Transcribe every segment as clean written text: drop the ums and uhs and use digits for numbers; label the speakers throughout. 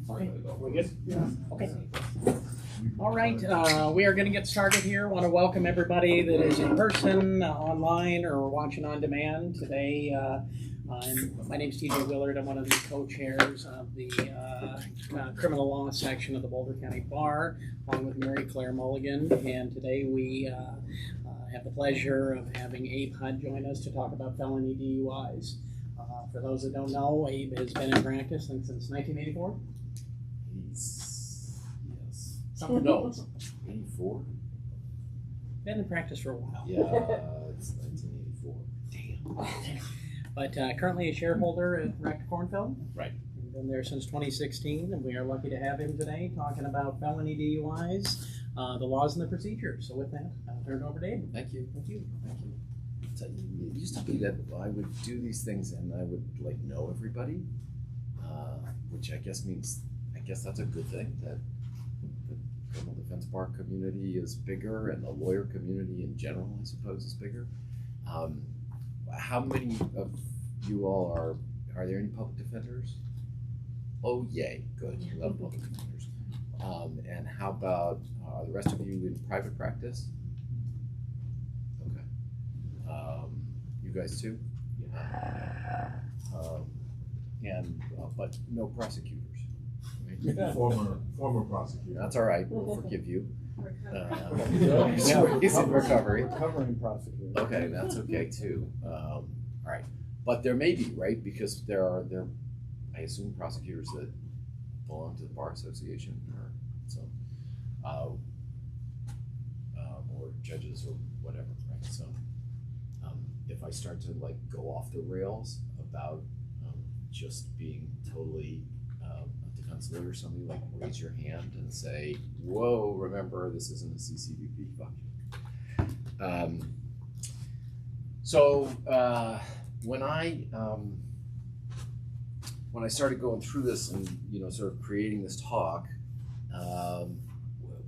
Speaker 1: Okay, we good?
Speaker 2: Yeah.
Speaker 1: Okay. All right, we are going to get started here. I want to welcome everybody that is in person, online, or watching on demand today. My name is TJ Willard. I'm one of the co-chairs of the criminal law section of the Boulder County Bar, along with Mary Claire Mulligan. And today we have the pleasure of having Abe Hutt join us to talk about felony DUIs. For those that don't know, Abe has been in practice since 1984.
Speaker 3: Yes.
Speaker 1: Something
Speaker 3: No, 84?
Speaker 1: Been in practice for a while.
Speaker 3: Yeah, it's 1984.
Speaker 1: Damn. But currently a shareholder at Rector Cornfield.
Speaker 3: Right.
Speaker 1: He's been there since 2016, and we are lucky to have him today talking about felony DUIs, the laws and the procedures. So with that, I'll turn it over to Abe.
Speaker 3: Thank you.
Speaker 1: Thank you.
Speaker 3: Thank you. So it used to be that I would do these things and I would like know everybody, which I guess means, that's a good thing, that the criminal defense bar community is bigger and the lawyer community in general, I suppose, is bigger. How many of you all are there any public defenders? Oh, yay, good, we love public defenders. And how about the rest of you in private practice? Okay. You guys too? Yeah. But no prosecutors. Right?
Speaker 2: Yeah. Former prosecutor.
Speaker 3: That's all right. We'll forgive you.
Speaker 1: Yeah.
Speaker 3: He's in recovery.
Speaker 1: Recovering prosecutor.
Speaker 3: Okay, that's okay too. All right, but there may be, right? Because there are I assume, prosecutors that belong to the bar association, or so, or judges or whatever, right? So, if I start to like go off the rails about just being totally a defense lawyer, somebody like raise your hand and say, "Whoa, remember this isn't a CCVP function." So when I started going through this and sort of creating this talk,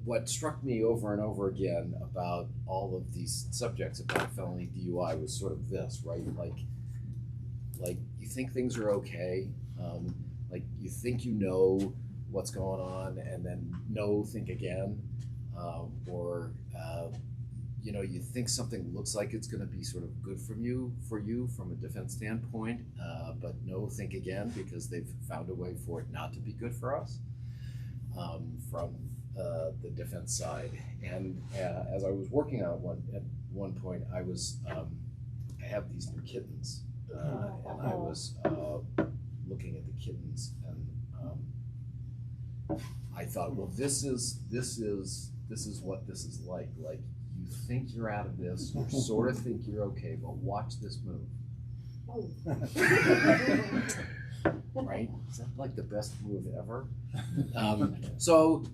Speaker 3: what struck me over and over again about all of these subjects about felony DUI was sort of this, right? Like you think things are okay, like you think you know what's going on, and then think again, or you think something looks like it's going to be sort of good for you from a defense standpoint, but think again, because they've found a way for it not to be good for us from the defense side. And as I was working on at one point, I have these new kittens, and I was looking at the kittens, and I thought, well, this is what this is like. Like, you think you're out of this, you sort of think you're okay, but watch this move. Right? Is that like the best move ever? So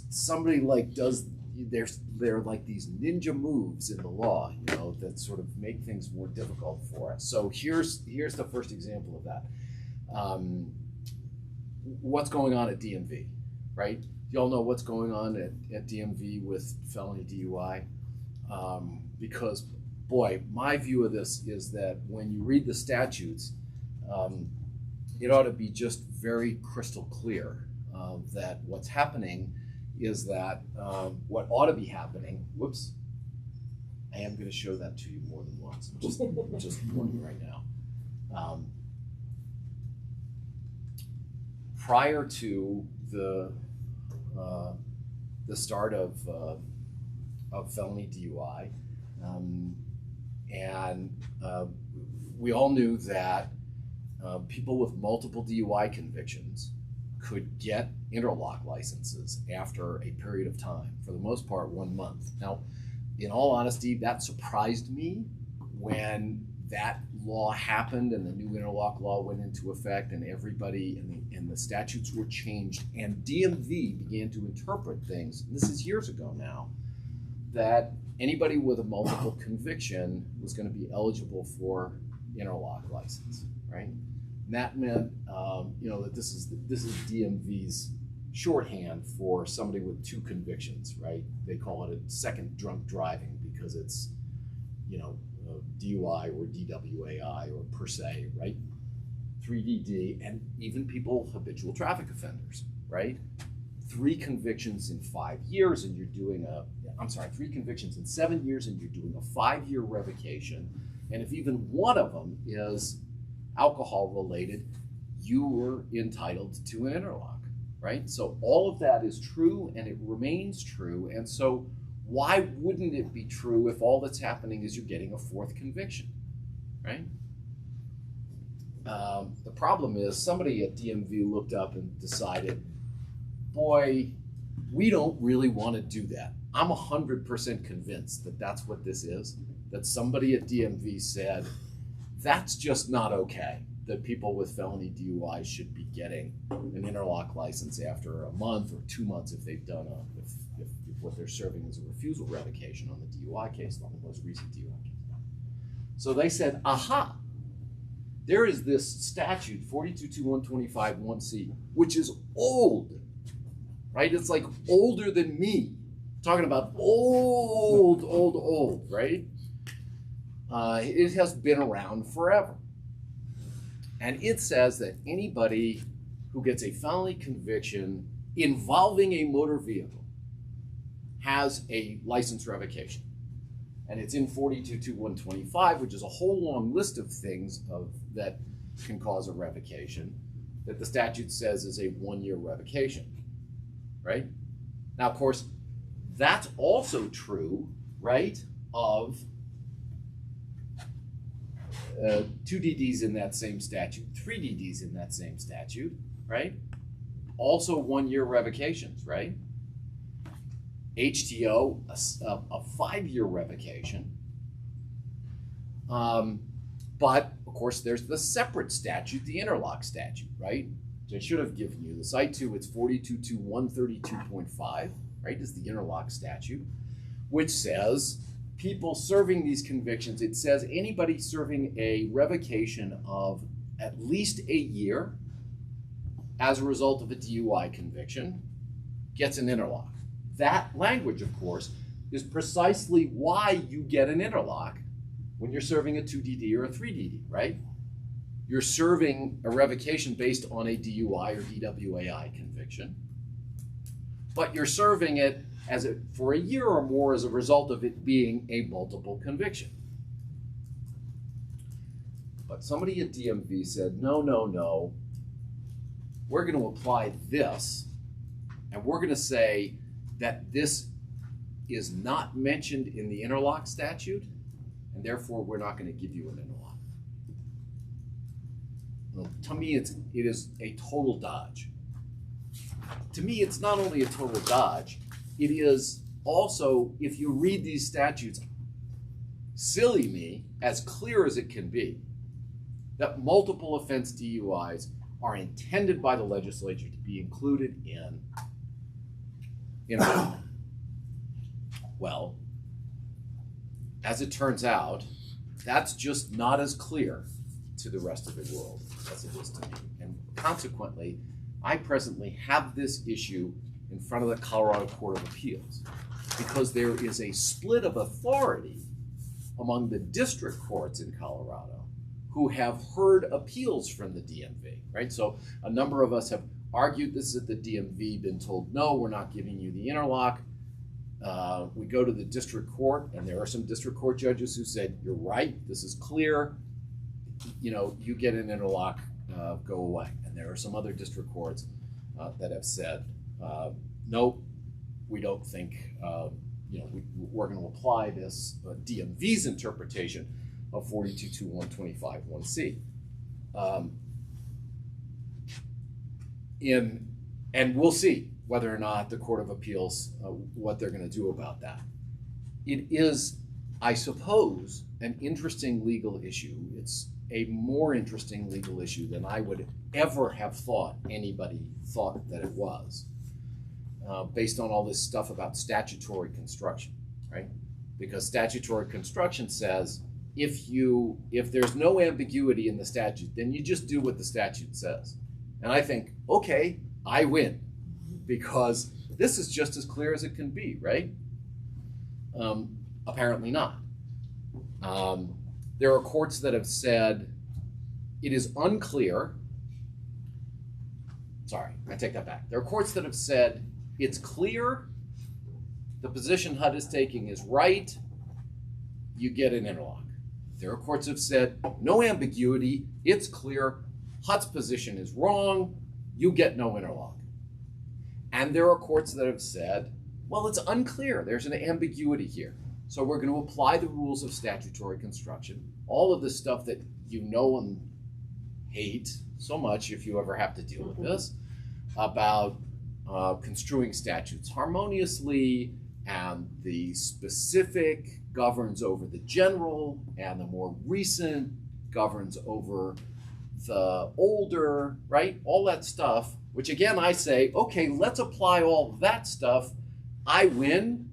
Speaker 3: somebody like they're like these ninja moves in the law, that sort of make things more difficult for us. So here's the first example of that. What's going on at DMV, right? Y'all know what's going on at DMV with felony DUI, because, boy, my view of this is that when you read the statutes, it ought to be just very crystal clear that what's happening is that what ought to be happening, whoops, I am going to show that to you more than once, just warning you right now. Prior to the start of felony DUI, and we all knew that people with multiple DUI convictions could get interlock licenses after a period of time, for the most part 1 month. Now, in all honesty, that surprised me when that law happened and the new interlock law went into effect, and everybody and the statutes were changed, and DMV began to interpret things, this is years ago now, that anybody with a multiple conviction was going to be eligible for interlock license, right? And that meant that this is DMV's shorthand for somebody with 2 convictions, right? They call it a second drunk driving because it's DUI or DWAI or per se, right? 3DD, and even people, habitual traffic offenders, right? 3 convictions in 5 years and you're doing 3 convictions in 7 years and you're doing a 5-year revocation. And if even one of them is alcohol related, you were entitled to an interlock, right? So all of that is true and it remains true. And so why wouldn't it be true if all that's happening is you're getting a 4th conviction, right? The problem is somebody at DMV looked up and decided, boy, we don't really want to do that. I'm 100% convinced that that's what this is, that somebody at DMV said, that's just not okay, that people with felony DUI should be getting an interlock license after a month or 2 months if they've done if what they're serving is a refusal revocation on the DUI case, on the most recent DUI case. So they said, aha, there is this statute, 422125-1C, which is old, right? It's like older than me. Talking about old, right? It has been around forever. And it says that anybody who gets a felony conviction involving a motor vehicle has a license revocation. And it's in 422125, which is a whole long list of things that can cause a revocation that the statute says is a 1-year revocation, right? Now, of course, that's also true, right, of 2 DDs in that same statute, 3 DDs in that same statute, right? Also 1-year revocations, right? HTO, a 5-year revocation. But, of course, there's the separate statute, the interlock statute, right? Which I should have given you the cite to. It's 422132.5, right, is the interlock statute, which says people serving these convictions, it says anybody serving a revocation of at least a year as a result of a DUI conviction gets an interlock. That language, of course, is precisely why you get an interlock when you're serving a 2DD or a 3DD, right? You're serving a revocation based on a DUI or DWAI conviction, but you're serving it for a year or more as a result of it being a multiple conviction. But somebody at DMV said, no, we're going to apply this, and we're going to say that this is not mentioned in the interlock statute, and therefore we're not going to give you an interlock. Well, to me, it is a total dodge. To me, it's not only a total dodge, it is also, if you read these statutes, silly me, as clear as it can be, that multiple offense DUIs are intended by the legislature to be included in interlock. Well, as it turns out, that's just not as clear to the rest of the world as it is to me. And consequently, I presently have this issue in front of the Colorado Court of Appeals because there is a split of authority among the district courts in Colorado who have heard appeals from the DMV, right? So a number of us have argued this at the DMV, been told, no, we're not giving you the interlock. We go to the district court, and there are some district court judges who said, you're right, this is clear, you get an interlock, go away. And there are some other district courts that have said, nope, we don't think, we're going to apply this DMV's interpretation of 422125-1C. And we'll see whether or not the Court of Appeals, what they're going to do about that. It is, I suppose, an interesting legal issue. It's a more interesting legal issue than I would ever have thought anybody thought that it was, based on all this stuff about statutory construction, right? Because statutory construction says if there's no ambiguity in the statute, then you just do what the statute says. And I think, okay, I win, because this is just as clear as it can be, right? Apparently not. There are courts that have said it is unclear. Sorry, I take that back. There are courts that have said it's clear, the position Hutt is taking is right, you get an interlock. There are courts that have said no ambiguity, it's clear, Hutt's position is wrong, you get no interlock. And there are courts that have said, well, it's unclear, there's an ambiguity here. So we're going to apply the rules of statutory construction, all of the stuff that you know and hate so much if you ever have to deal with this, about construing statutes harmoniously, and the specific governs over the general, and the more recent governs over the older, right? All that stuff, which again I say, okay, let's apply all that stuff. I win.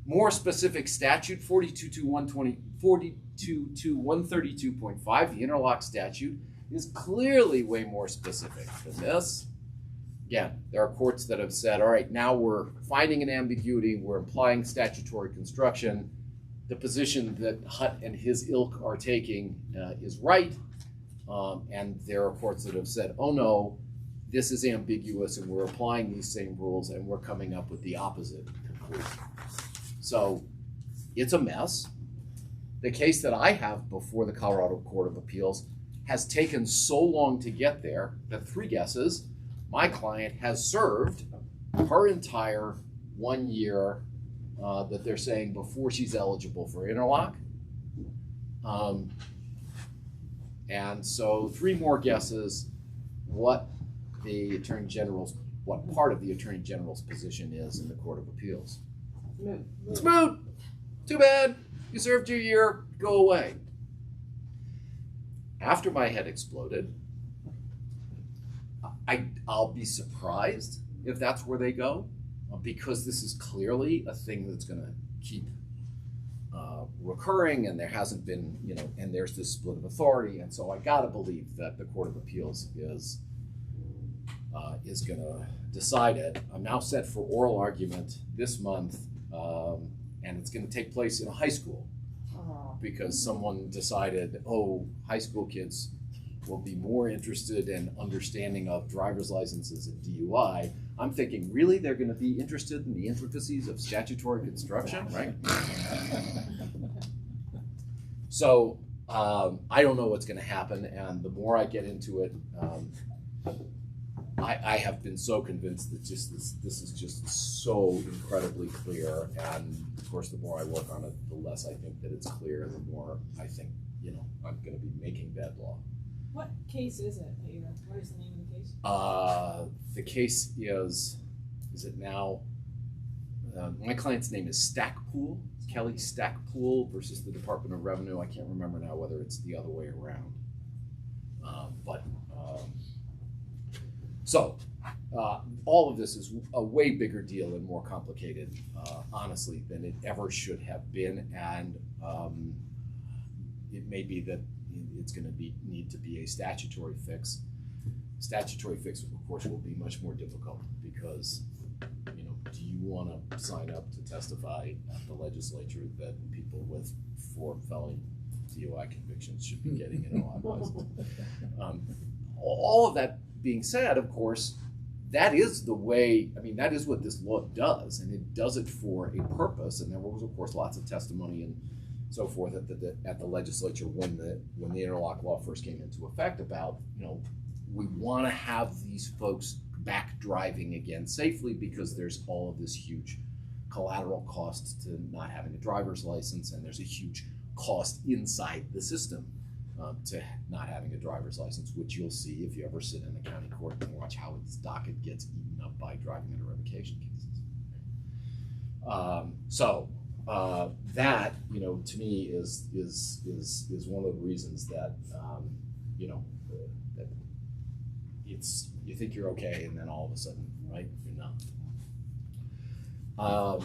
Speaker 3: More specific statute, 42.132.5, the interlock statute, is clearly way more specific than this. Again, there are courts that have said, all right, now we're finding an ambiguity, we're applying statutory construction. The position that Hutt and his ilk are taking is right. And there are courts that have said, oh no, this is ambiguous and we're applying these same rules and we're coming up with the opposite conclusion. So it's a mess. The case that I have before the Colorado Court of Appeals has taken so long to get there that 3 guesses, my client has served her entire 1 year that they're saying before she's eligible for interlock. And so 3 more guesses what part of the Attorney General's position is in the Court of Appeals. It's moot. Too bad. You served your year. Go away. After my head exploded, I'll be surprised if that's where they go, because this is clearly a thing that's going to keep recurring, and there hasn't been, and there's this split of authority, and so I gotta believe that the Court of Appeals is going to decide it. I'm now set for oral argument this month, and it's going to take place in a high school because someone decided, oh, high school kids will be more interested in understanding of driver's licenses and DUI. I'm thinking, really, they're going to be interested in the intricacies of statutory construction, right? So I don't know what's going to happen, and the more I get into it, I have been so convinced that this is just so incredibly clear, and of course the more I work on it, the less I think that it's clear, and the more I think, I'm going to be making bad law.
Speaker 4: What case is it? What is the name of the case?
Speaker 3: The case is it now, my client's name is Stackpool, Kelly Stackpool versus the Department of Revenue. I can't remember now whether it's the other way around. So all of this is a way bigger deal and more complicated, honestly, than it ever should have been. And it may be that it's going to need to be a statutory fix. Statutory fix, of course, will be much more difficult because, do you want to sign up to testify at the legislature that people with 4 felony DUI convictions should be getting an interlock license? All of that being said, of course, that is the way, that is what this law does, and it does it for a purpose. And there was, of course, lots of testimony and so forth at the legislature when the interlock law first came into effect about, we want to have these folks back driving again safely because there's all of this huge collateral cost to not having a driver's license, and there's a huge cost inside the system to not having a driver's license, which you'll see if you ever sit in a county court and watch how its docket gets eaten up by driving under revocation cases. That, to me is one of the reasons that that you think you're okay, and then all of a sudden, right, you're not.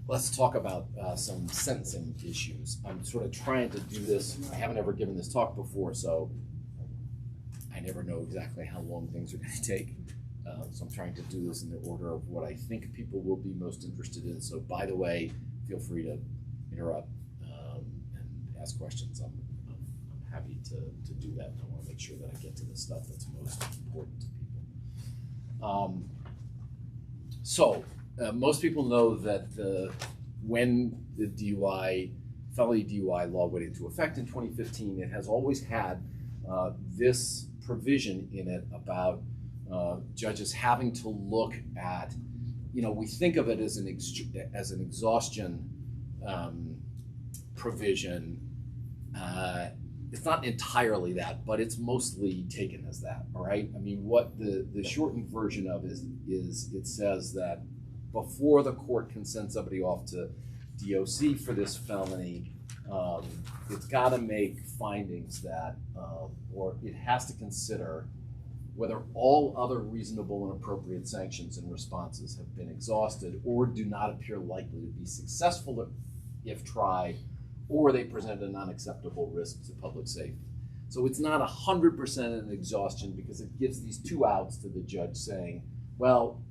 Speaker 3: Let's talk about some sentencing issues. I'm sort of trying to do this. I haven't ever given this talk before, so I never know exactly how long things are going to take. So I'm trying to do this in the order of what I think people will be most interested in. So, by the way, feel free to interrupt and ask questions. I'm happy to do that. And I want to make sure that I get to the stuff that's most important to people. Most people know that when the felony DUI law went into effect in 2015, it has always had this provision in it about judges having to look at, we think of it as an exhaustion provision. It's not entirely that, but it's mostly taken as that, all right? I mean, what the shortened version of is it says that before the court can send somebody off to DOC for this felony, it's got to make findings that, or it has to consider whether all other reasonable and appropriate sanctions and responses have been exhausted or do not appear likely to be successful if tried, or they present an unacceptable risk to public safety. So it's not 100% an exhaustion because it gives these two outs to the judge saying, well,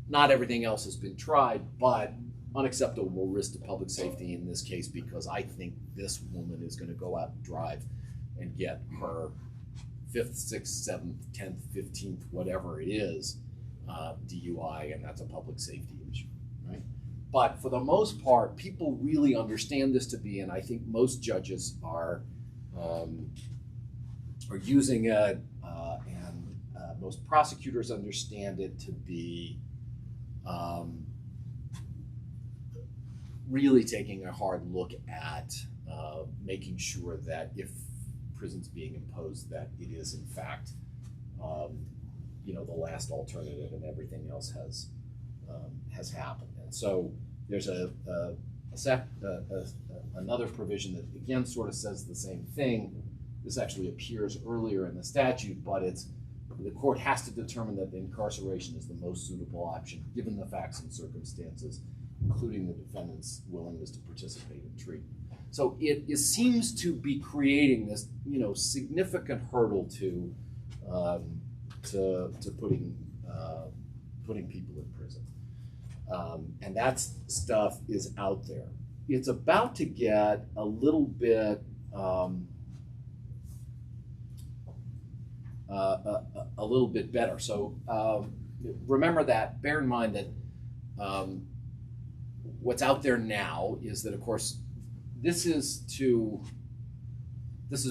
Speaker 3: not everything else has been tried, but unacceptable risk to public safety in this case because I think this woman is going to go out and drive and get her 5th, 6th, 7th, 10th, 15th, whatever it is, DUI, and that's a public safety issue, right? But for the most part, people really understand this to be, and I think most judges are using it, and most prosecutors understand it to be really taking a hard look at making sure that if prison's being imposed, that it is in fact, the last alternative, and everything else has happened. And so there's another provision that again sort of says the same thing. This actually appears earlier in the statute, but the court has to determine that the incarceration is the most suitable option given the facts and circumstances, including the defendant's willingness to participate in treatment. So it seems to be creating this, significant hurdle to putting people in prison, and that stuff is out there. It's about to get a little bit better. So remember that. Bear in mind that what's out there now is that, of course, this is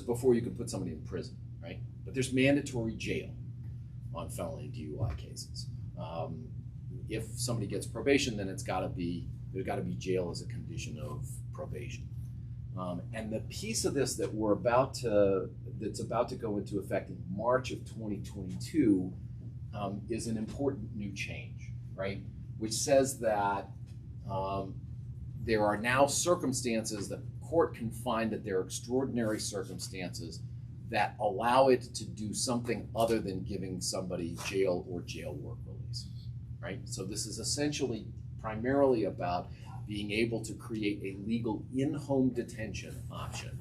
Speaker 3: before you can put somebody in prison, right? But there's mandatory jail on felony DUI cases. If somebody gets probation, then there's got to be jail as a condition of probation. And the piece of this that's about to go into effect in March of 2022 is an important new change, right? Which says that there are now circumstances that court can find that there are extraordinary circumstances that allow it to do something other than giving somebody jail or jail work release, right? So this is essentially primarily about being able to create a legal in-home detention option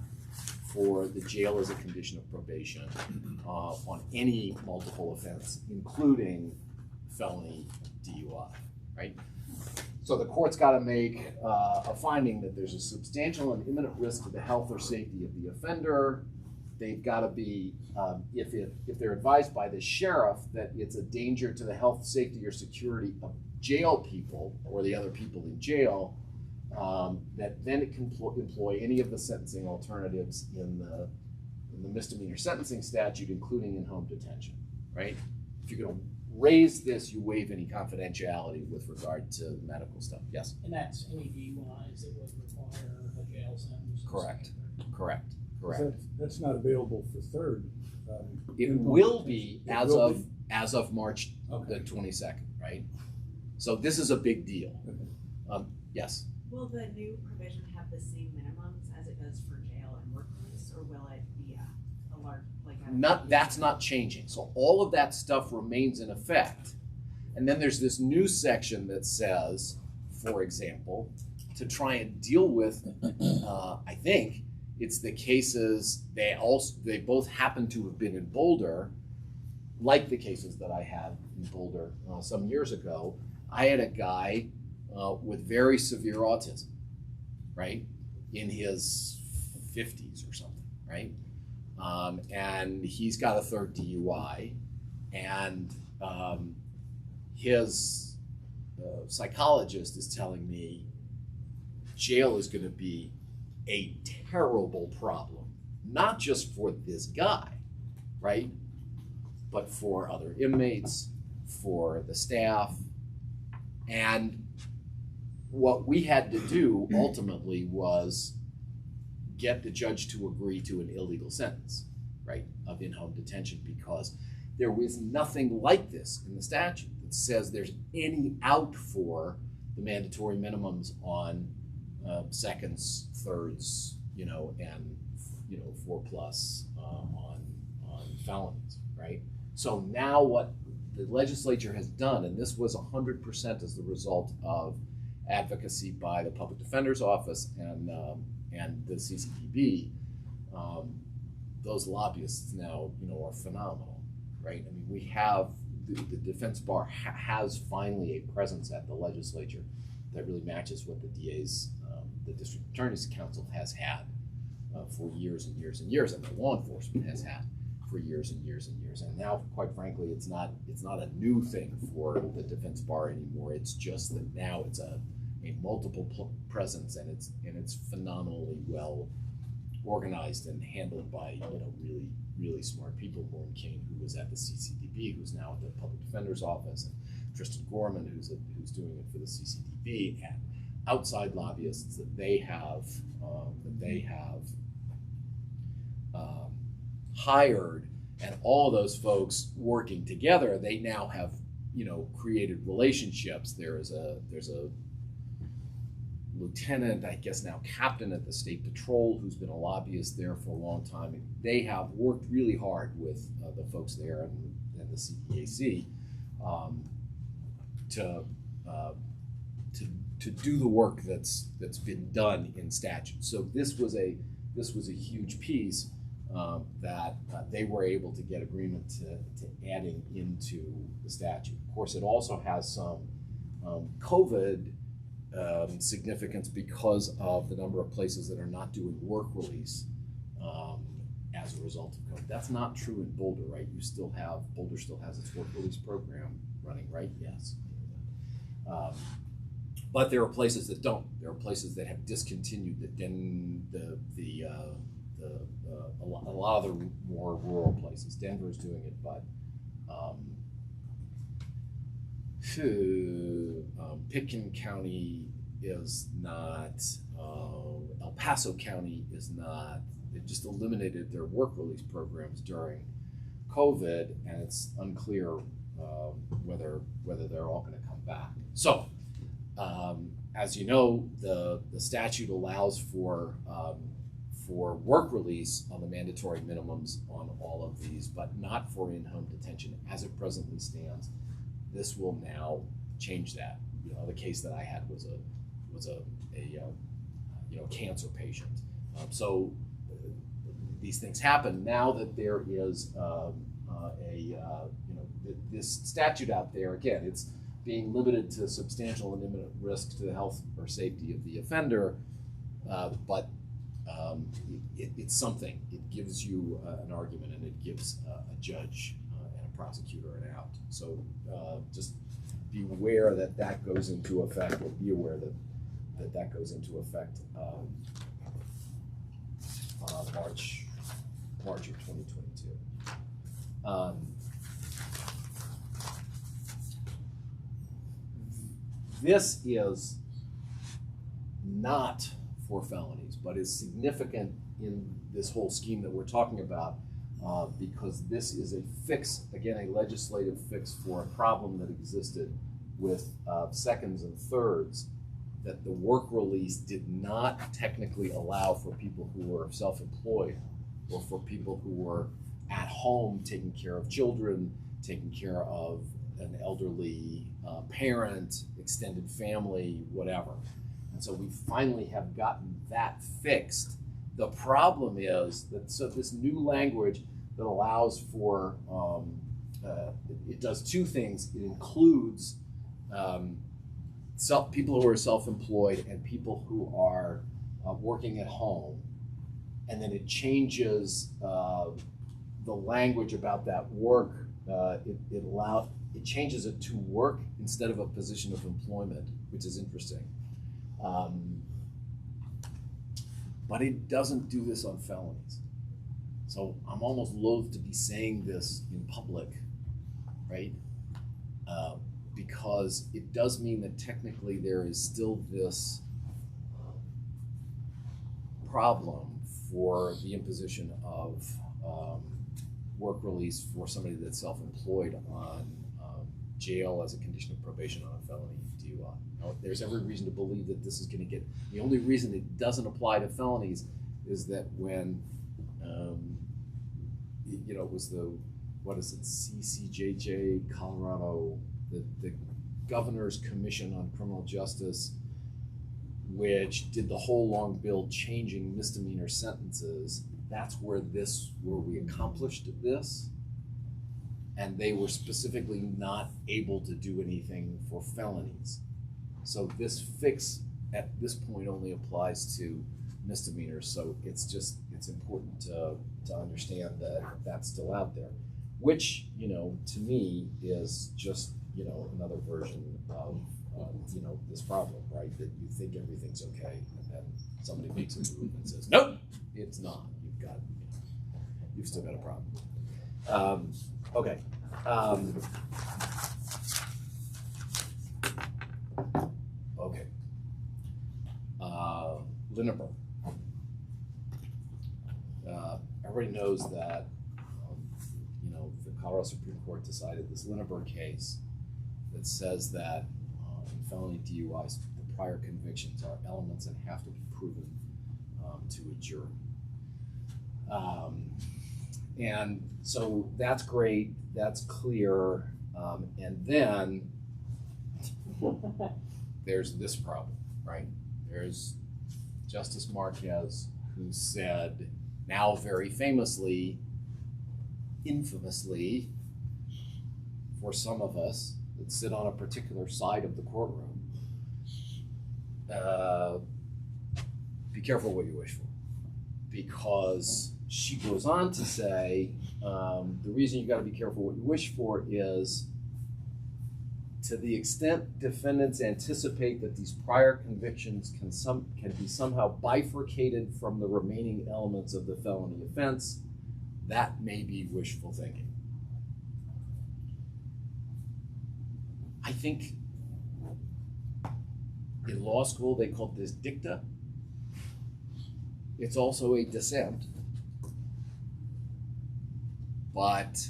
Speaker 3: for the jail as a condition of probation on any multiple offense, including felony DUI, right? So the court's got to make a finding that there's a substantial and imminent risk to the health or safety of the offender. They've got to be, if they're advised by the sheriff that it's a danger to the health, safety, or security of jail people or the other people in jail, that then it can employ any of the sentencing alternatives in the misdemeanor sentencing statute, including in-home detention, right? If you're going to raise this, you waive any confidentiality with regard to medical stuff. Yes?
Speaker 1: And that's any DUIs that would require a jail sentence?
Speaker 3: Correct.
Speaker 5: That's not available for third.
Speaker 3: It will be as of March the 22nd, right? So this is a big deal. Yes?
Speaker 6: Will the new provision have the same minimums as it does for jail and work release, or will it be a large,
Speaker 3: That's not changing. So all of that stuff remains in effect. And then there's this new section that says, for example, to try and deal with, I think, it's the cases they both happen to have been in Boulder, like the cases that I had in Boulder some years ago. I had a guy with very severe autism, right, in his 50s or something, right, and he's got a third DUI, and his psychologist is telling me jail is going to be a terrible problem, not just for this guy, right, but for other inmates, for the staff. And what we had to do ultimately was get the judge to agree to an illegal sentence, right, of in-home detention, because there was nothing like this in the statute that says there's any out for the mandatory minimums on seconds, thirds, and 4+ on felonies, right? So now what the legislature has done, and this was 100% as the result of advocacy by the Public Defender's Office and the CCDB, those lobbyists now, are phenomenal, right? I mean, we have the defense bar has finally a presence at the legislature that really matches what the DA's, the District Attorney's Council has had for years and years and years, and the law enforcement has had for years and years and years. And now, quite frankly, it's not a new thing for the defense bar anymore. It's just that now it's a multiple presence, and it's phenomenally well organized and handled by really, really smart people. Lauren Kane, who was at the CCDB, who's now at the Public Defender's Office, and Tristan Gorman, who's doing it for the CCDB, and outside lobbyists that they have hired, and all those folks working together. They now have created relationships. There's a lieutenant, I guess now captain at the State Patrol, who's been a lobbyist there for a long time. They have worked really hard with the folks there and the CPAC to do the work that's been done in statute. So this was a huge piece that they were able to get agreement to adding into the statute. Of course, it also has some COVID significance because of the number of places that are not doing work release as a result of COVID. That's not true in Boulder, right? Boulder still has its work release program running, right? Yes. But there are places that don't. There are places that have discontinued a lot of the more rural places. Denver's doing it, but Pitkin County is not. El Paso County is not. They just eliminated their work release programs during COVID, and it's unclear whether they're all going to come back. So, as you know, the statute allows for work release on the mandatory minimums on all of these, but not for in-home detention as it presently stands. This will now change that. The case that I had was a cancer patient. So these things happen now that there is this statute out there. Again, it's being limited to substantial and imminent risk to the health or safety of the offender, but it's something. It gives you an argument, and it gives a judge and a prosecutor an out. So just be aware that goes into effect, or be aware that goes into effect March of 2022. This is not for felonies, but is significant in this whole scheme that we're talking about because this is a fix, again, a legislative fix for a problem that existed with seconds and thirds, that the work release did not technically allow for people who were self-employed or for people who were at home taking care of children, taking care of an elderly parent, extended family, whatever. And so we finally have gotten that fixed. The problem is that this new language that allows for, it does two things. It includes people who are self-employed and people who are working at home and then it changes the language about that work. It changes it to work instead of a position of employment, which is interesting. But it doesn't do this on felonies. So I'm almost loath to be saying this in public, right? Because it does mean that technically there is still this problem for the imposition of work release for somebody that's self-employed on jail as a condition of probation on a felony DUI. Now, there's every reason to believe that this is going to get, the only reason it doesn't apply to felonies is that when, it was CCJJ, Colorado, the Governor's Commission on Criminal Justice, which did the whole long bill changing misdemeanor sentences. That's where we accomplished this. And they were specifically not able to do anything for felonies. So this fix at this point only applies to misdemeanors. So it's important to understand that that's still out there, which, to me is just, another version of, this problem, right? That you think everything's okay, and then somebody makes a move and says, nope, it's not. You've still got a problem. Okay. Okay. Linnebur. Everybody knows that, the Colorado Supreme Court decided this Linnebur case that says that in felony DUIs, the prior convictions are elements and have to be proven to a jury. And so that's great, that's clear, and then there's this problem, right? There's Justice Marquez, who said, now very famously, infamously, for some of us that sit on a particular side of the courtroom, be careful what you wish for. Because she goes on to say, the reason you got to be careful what you wish for is, to the extent defendants anticipate that these prior convictions can be somehow bifurcated from the remaining elements of the felony offense, that may be wishful thinking. I think in law school they called this dicta. It's also a dissent. But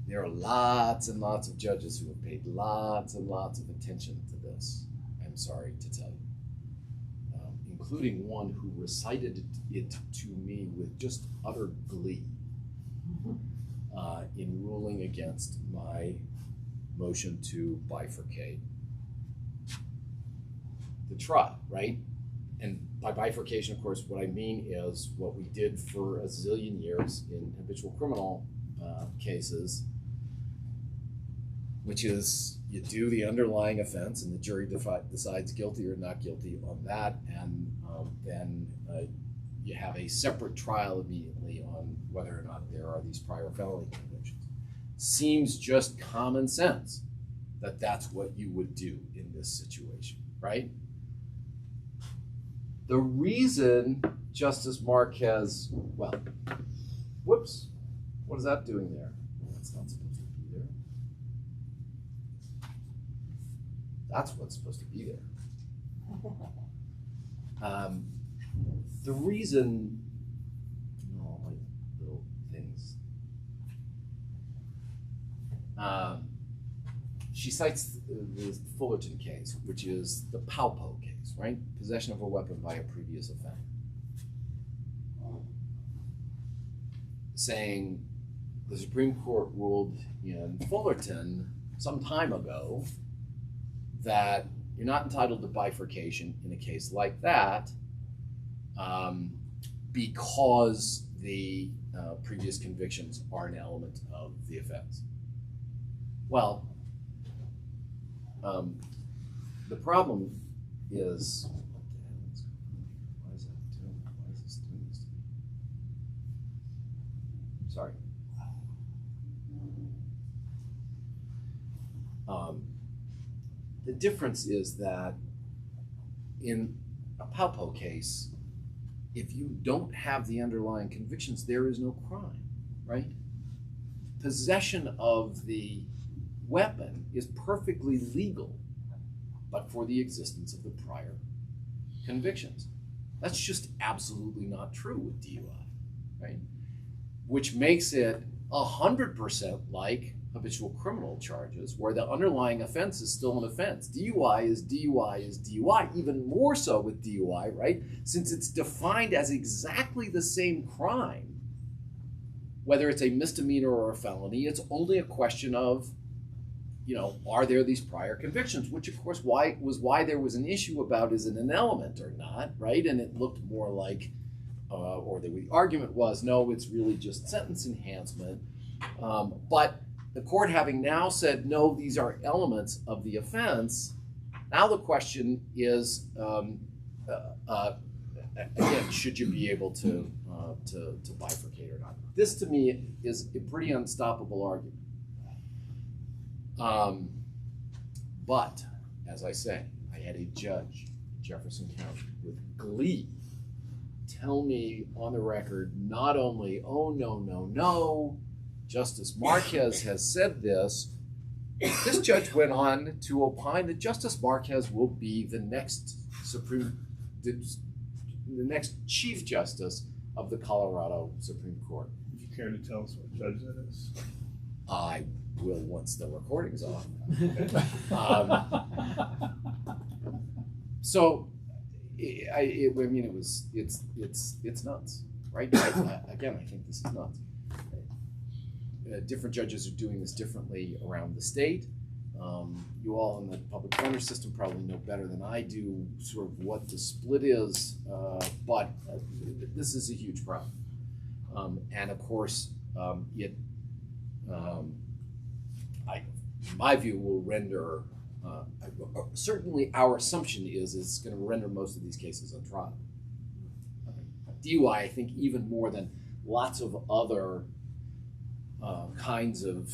Speaker 3: there are lots and lots of judges who have paid lots and lots of attention to this, I'm sorry to tell you, including one who recited it to me with just utter glee in ruling against my motion to bifurcate the trial, right? And by bifurcation, of course, what I mean is what we did for a zillion years in habitual criminal cases, which is you do the underlying offense and the jury decides guilty or not guilty on that, and then you have a separate trial immediately on whether or not there are these prior felony convictions. Seems just common sense that that's what you would do in this situation, right? The reason Justice Marquez, whoops, what is that doing there? That's not supposed to be there. That's what's supposed to be there. The reason, all my little things. She cites the Fullerton case, which is the Palpo case, right? Possession of a weapon by a previous offender. Saying the Supreme Court ruled in Fullerton some time ago that you're not entitled to bifurcation in a case like that because the previous convictions are an element of the offense. Well, the problem is, what the hell is going on here? Why is this doing this to me? The difference is that in a Palpo case, if you don't have the underlying convictions, there is no crime, right? Possession of the weapon is perfectly legal, but for the existence of the prior convictions. That's just absolutely not true with DUI, right? Which makes it 100% like habitual criminal charges, where the underlying offense is still an offense. DUI is DUI is DUI, even more so with DUI, right? Since it's defined as exactly the same crime, whether it's a misdemeanor or a felony, it's only a question of, are there these prior convictions, which of course why there was an issue about is it an element or not, right? And it looked more like, or the argument was, no, it's really just sentence enhancement. But the court having now said, no, these are elements of the offense, now the question is, again, should you be able to bifurcate or not? This to me is a pretty unstoppable argument. But, as I say, I had a judge in Jefferson County with glee tell me on the record, not only, oh, no, Justice Marquez has said this, this judge went on to opine that Justice Marquez will be the next Chief Justice of the Colorado Supreme Court.
Speaker 5: Would you care to tell us what judge that is?
Speaker 3: I will once the recording's on. So, it's nuts, right? Again, I think this is nuts. Different judges are doing this differently around the state. You all in the public defender system probably know better than I do sort of what the split is, but this is a huge problem. And of course, in my view, will render, certainly our assumption is it's going to render most of these cases untriable. DUI, I think, even more than lots of other kinds of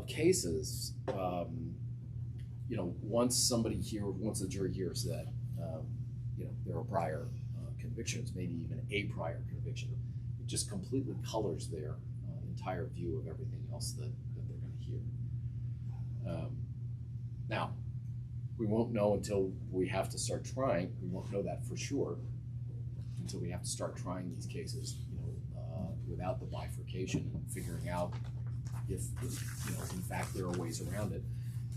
Speaker 3: cases, once the jury hears that, there are prior convictions, maybe even a prior conviction, it just completely colors their entire view of everything else that they're going to hear. Now, we won't know until we have to start trying. We won't know that for sure until we have to start trying these cases, without the bifurcation and figuring out if in fact there are ways around it.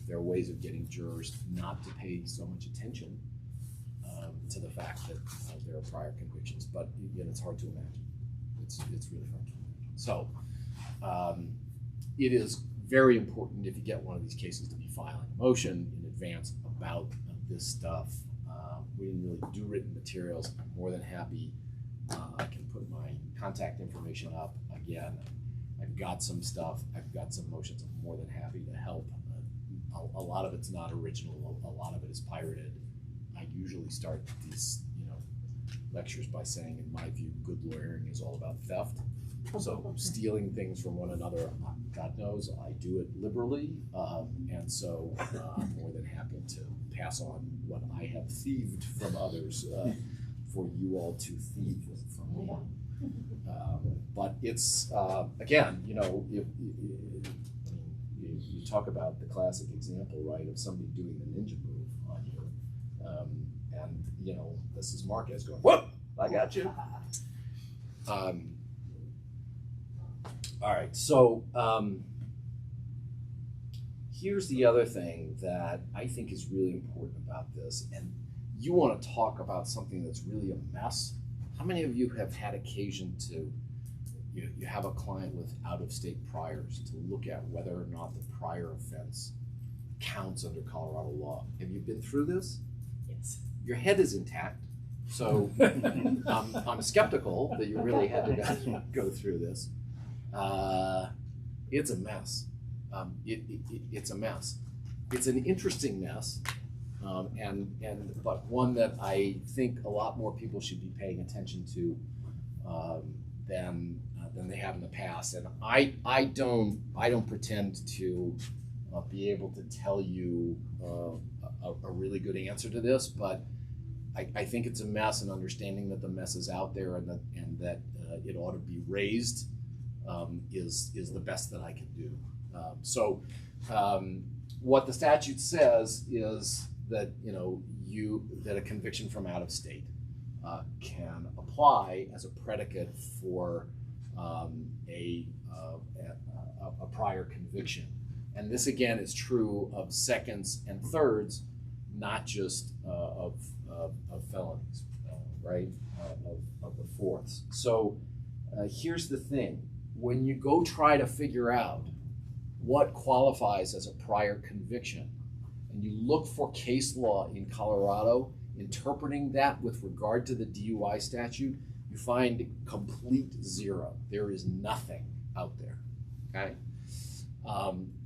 Speaker 3: There are ways of getting jurors not to pay so much attention to the fact that there are prior convictions. But again, it's hard to imagine. It's really hard to imagine. So it is very important, if you get one of these cases, to be filing a motion in advance about this stuff. We didn't really do written materials. I'm more than happy. I can put my contact information up again. I've got some stuff. I've got some motions. I'm more than happy to help. A lot of it's not original. A lot of it is pirated. I usually start these, lectures by saying, in my view, good lawyering is all about theft. So stealing things from one another, God knows, I do it liberally, and so I'm more than happy to pass on what I have thieved from others for you all to thieve from me. But it's, again, you talk about the classic example, right, of somebody doing the ninja move on you, and this is Marquez going, whoop, I got you. All right, so here's the other thing that I think is really important about this, and you want to talk about something that's really a mess. How many of you have had occasion to, you have a client with out-of-state priors, to look at whether or not the prior offense counts under Colorado law? Have you been through this?
Speaker 4: Yes.
Speaker 3: Your head is intact, so I'm skeptical that you really had to go through this. It's a mess. It's a mess. It's an interesting mess, but one that I think a lot more people should be paying attention to than they have in the past. And I don't pretend to be able to tell you a really good answer to this, but I think it's a mess, and understanding that the mess is out there and that it ought to be raised is the best that I can do. What the statute says is that that a conviction from out of state can apply as a predicate for a prior conviction, and this again is true of seconds and thirds, not just of felonies, right? Of the fourths. So here's the thing: when you go try to figure out what qualifies as a prior conviction, and you look for case law in Colorado interpreting that with regard to the DUI statute, you find complete zero. There is nothing out there, okay?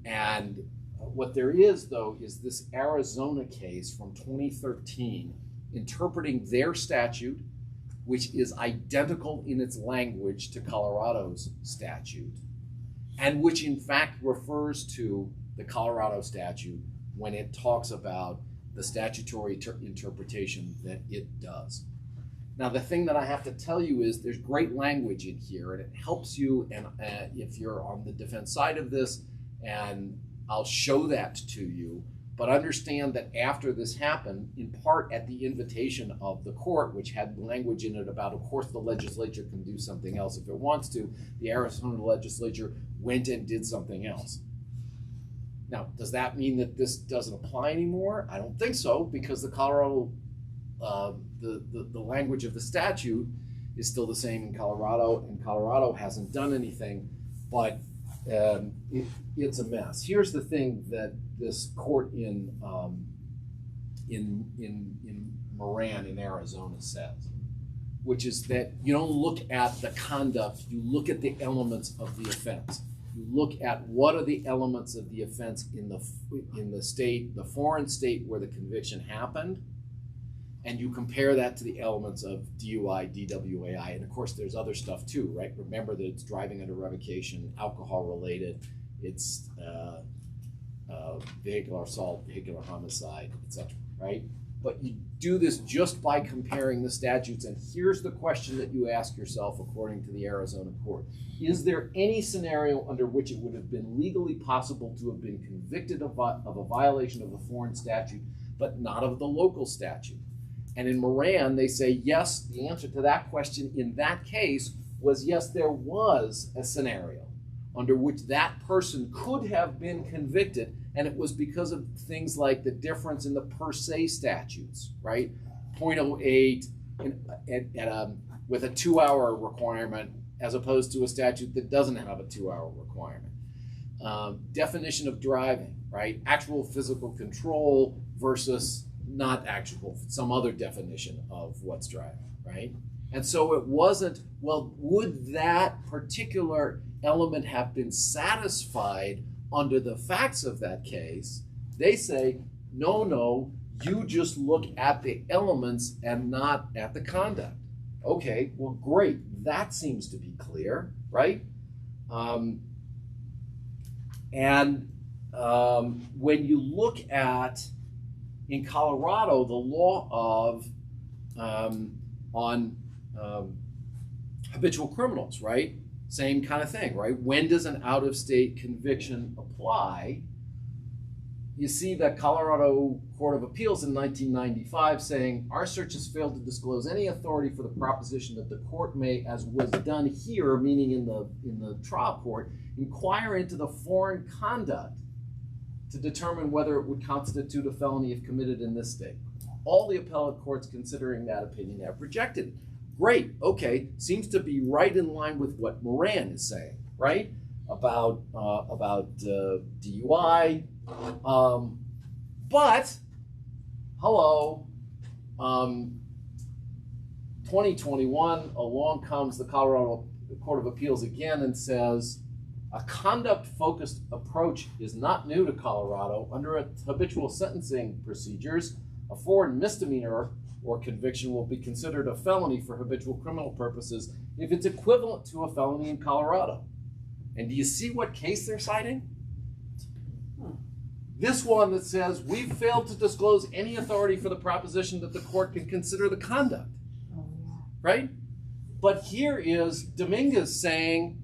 Speaker 3: And what there is, though, is this Arizona case from 2013 interpreting their statute, which is identical in its language to Colorado's statute, and which in fact refers to the Colorado statute when it talks about the statutory interpretation that it does. Now, the thing that I have to tell you is there's great language in here, and it helps you, and if you're on the defense side of this, and I'll show that to you, but understand that after this happened, in part at the invitation of the court, which had language in it about, of course, the legislature can do something else if it wants to, the Arizona legislature went and did something else. Now, does that mean that this doesn't apply anymore? I don't think so, because the Colorado, the language of the statute is still the same in Colorado, and Colorado hasn't done anything, but it's a mess. Here's the thing that this court in Moran in Arizona says, which is that you don't look at the conduct, you look at the elements of the offense. You look at what are the elements of the offense in the state, the foreign state where the conviction happened, and you compare that to the elements of DUI, DWAI, and of course there's other stuff too, right? Remember that it's driving under revocation, alcohol related, it's vehicular assault, vehicular homicide, etc., right? But you do this just by comparing the statutes, and here's the question that you ask yourself according to the Arizona court. Is there any scenario under which it would have been legally possible to have been convicted of a violation of the foreign statute, but not of the local statute? And in Moran, they say, yes, the answer to that question in that case was yes, there was a scenario under which that person could have been convicted, and it was because of things like the difference in the per se statutes, right? 0.08 with a 2-hour requirement as opposed to a statute that doesn't have a 2-hour requirement. Definition of driving, right? Actual physical control versus not actual, some other definition of what's driving, right? And so it wasn't, well, would that particular element have been satisfied under the facts of that case? They say, no, you just look at the elements and not at the conduct. Okay, well, great. That seems to be clear, right? When you look at, in Colorado, the law on habitual criminals, right? Same kind of thing, right? When does an out-of-state conviction apply? You see that Colorado Court of Appeals in 1995 saying, our search has failed to disclose any authority for the proposition that the court may, as was done here, meaning in the trial court, inquire into the foreign conduct to determine whether it would constitute a felony if committed in this state. All the appellate courts considering that opinion have rejected it. Great, okay, seems to be right in line with what Moran is saying, right? About DUI, but, hello, 2021, along comes the Colorado Court of Appeals again and says, a conduct-focused approach is not new to Colorado. Under its habitual sentencing procedures, a foreign misdemeanor or conviction will be considered a felony for habitual criminal purposes if it's equivalent to a felony in Colorado. And do you see what case they're citing? this one that says we've failed to disclose any authority for the proposition that the court can consider the conduct, right? But here is Dominguez saying